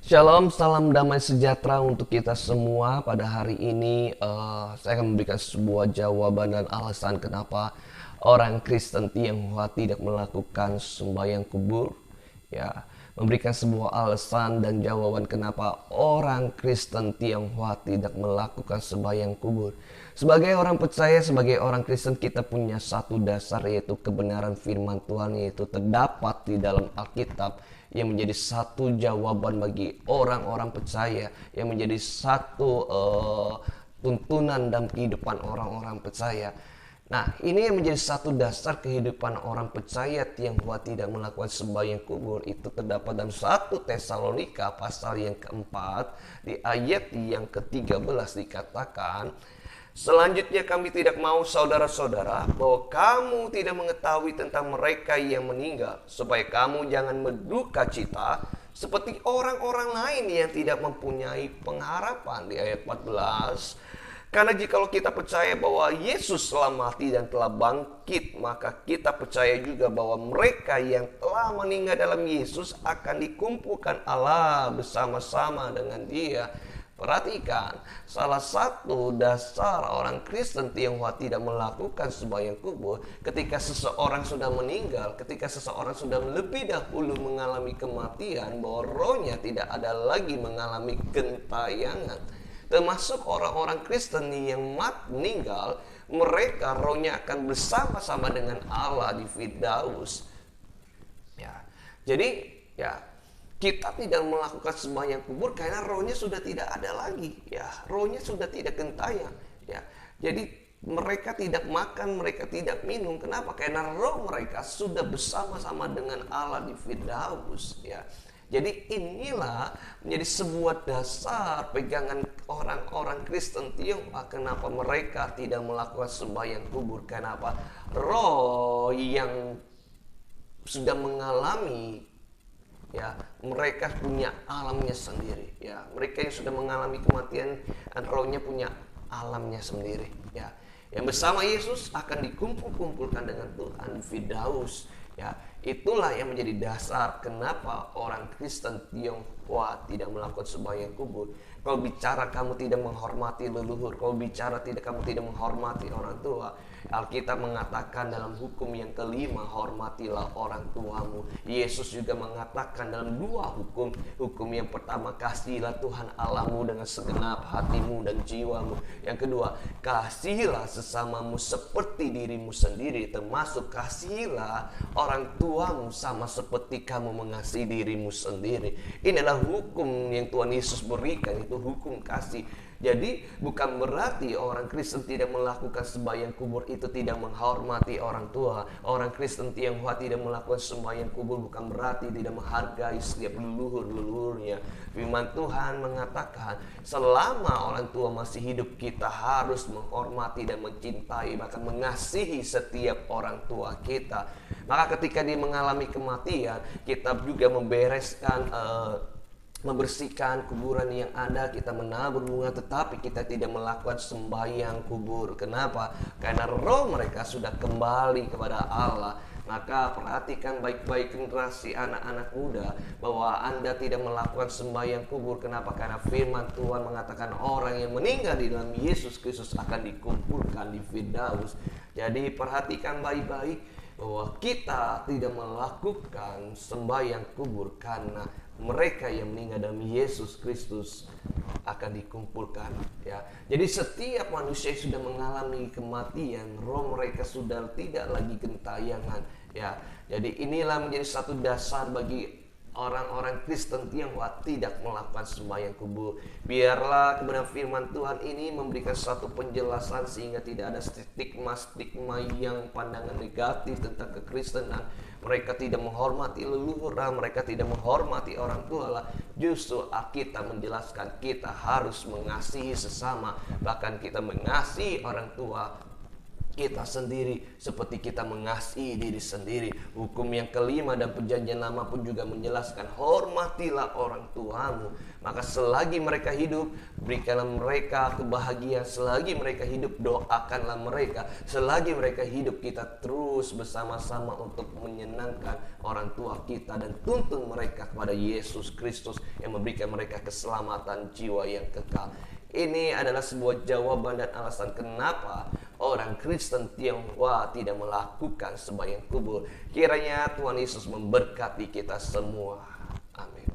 Shalom, salam damai sejahtera untuk kita semua. Pada hari ini saya akan memberikan sebuah jawaban dan alasan kenapa orang Kristen Tionghoa tidak melakukan sembahyang kubur. Ya, memberikan sebuah alasan dan jawaban kenapa orang Kristen Tionghoa tidak melakukan sembahyang kubur. Sebagai orang percaya, sebagai orang Kristen, kita punya satu dasar, yaitu kebenaran firman Tuhan, yaitu terdapat di dalam Alkitab, yang menjadi satu jawaban bagi orang-orang percaya, yang menjadi satu tuntunan dalam kehidupan orang-orang percaya. Nah, ini yang menjadi satu dasar kehidupan orang percaya Tionghoa tidak melakukan sembahyang kubur. Itu terdapat dalam 1 Tesalonika pasal yang keempat, di ayat yang ke-13 dikatakan, selanjutnya kami tidak mau saudara-saudara bahwa kamu tidak mengetahui tentang mereka yang meninggal, supaya kamu jangan berduka cita seperti orang-orang lain yang tidak mempunyai pengharapan. Di ayat 14, karena jikalau kita percaya bahwa Yesus telah mati dan telah bangkit, maka kita percaya juga bahwa mereka yang telah meninggal dalam Yesus akan dikumpulkan Allah bersama-sama dengan Dia. Perhatikan, salah satu dasar orang Kristen Tionghoa tidak melakukan sembahyang kubur ketika seseorang sudah meninggal, ketika seseorang sudah lebih dahulu mengalami kematian, bahwa rohnya tidak ada lagi mengalami gentayangan. Termasuk orang-orang Kristen yang meninggal, mereka rohnya akan bersama-sama dengan Allah di Firdaus. Ya, jadi ya, kita tidak melakukan sembahyang kubur karena rohnya sudah tidak ada lagi, ya, rohnya sudah tidak gentayang, ya. Jadi mereka tidak makan, mereka tidak minum. Kenapa? Karena roh mereka sudah bersama-sama dengan Allah di Firdaus, ya. Jadi inilah menjadi sebuah dasar pegangan orang-orang Kristen Tionghoa kenapa mereka tidak melakukan sembahyang kubur. Kenapa? Roh yang sudah mengalami, ya, mereka punya alamnya sendiri, ya. Mereka yang sudah mengalami kematian, rohnya punya alamnya sendiri, ya. Yang bersama Yesus akan dikumpul-kumpulkan dengan Tuhan di Firdaus, ya. Itulah yang menjadi dasar kenapa orang Kristen Tionghoa tidak melakukan sembahyang kubur. Kalau bicara kamu tidak menghormati leluhur, kalau bicara kamu tidak menghormati orang tua, Alkitab mengatakan dalam hukum yang kelima, hormatilah orang tuamu. Yesus juga mengatakan dalam dua hukum. Hukum yang pertama, kasihilah Tuhan Allahmu dengan segenap hatimu dan jiwamu. Yang kedua, kasihilah sesamamu seperti dirimu sendiri, termasuk kasihilah orang tuamu sama seperti kamu mengasihi dirimu sendiri. Inilah hukum yang Tuhan Yesus berikan, itu hukum kasih. Jadi bukan berarti orang Kristen tidak melakukan sembahyang kubur itu tidak menghormati orang tua. Orang Kristen Tionghoa tidak melakukan sembahyang kubur bukan berarti tidak menghargai setiap leluhur-leluhurnya. Firman Tuhan mengatakan selama orang tua masih hidup, kita harus menghormati dan mencintai, bahkan mengasihi setiap orang tua kita. Maka ketika dia mengalami kematian, kita juga membersihkan kuburan yang ada, kita menabur bunga, tetapi kita tidak melakukan sembahyang kubur. Kenapa? Karena roh mereka sudah kembali kepada Allah. Maka perhatikan baik-baik generasi anak-anak muda, bahwa Anda tidak melakukan sembahyang kubur. Kenapa? Karena firman Tuhan mengatakan orang yang meninggal di dalam Yesus Kristus akan dikumpulkan di Firdaus. Jadi perhatikan baik-baik bahwa kita tidak melakukan sembahyang kubur karena mereka yang meninggal dalam Yesus Kristus akan dikumpulkan, ya. Jadi setiap manusia yang sudah mengalami kematian, roh mereka sudah tidak lagi gentayangan, ya. Jadi inilah menjadi satu dasar bagi orang-orang Kristen Tionghoa tidak melakukan sembahyang kubur. Biarlah kebenaran firman Tuhan ini memberikan satu penjelasan sehingga tidak ada stigma-stigma yang pandangan negatif tentang kekristenan. Mereka tidak menghormati leluhur, mereka tidak menghormati orang tua lah. Justru Alkitab menjelaskan kita harus mengasihi sesama, bahkan kita mengasihi orang tua kita sendiri seperti kita mengasihi diri sendiri. Hukum yang kelima dan perjanjian lama pun juga menjelaskan, hormatilah orang tuamu. Maka selagi mereka hidup, berikanlah mereka kebahagiaan. Selagi mereka hidup, doakanlah mereka. Selagi mereka hidup, kita terus bersama-sama untuk menyenangkan orang tua kita dan tuntun mereka kepada Yesus Kristus yang memberikan mereka keselamatan jiwa yang kekal. Ini adalah sebuah jawaban dan alasan kenapa orang Kristen Tionghoa tidak melakukan sembahyang kubur. Kiranya Tuhan Yesus memberkati kita semua. Amin.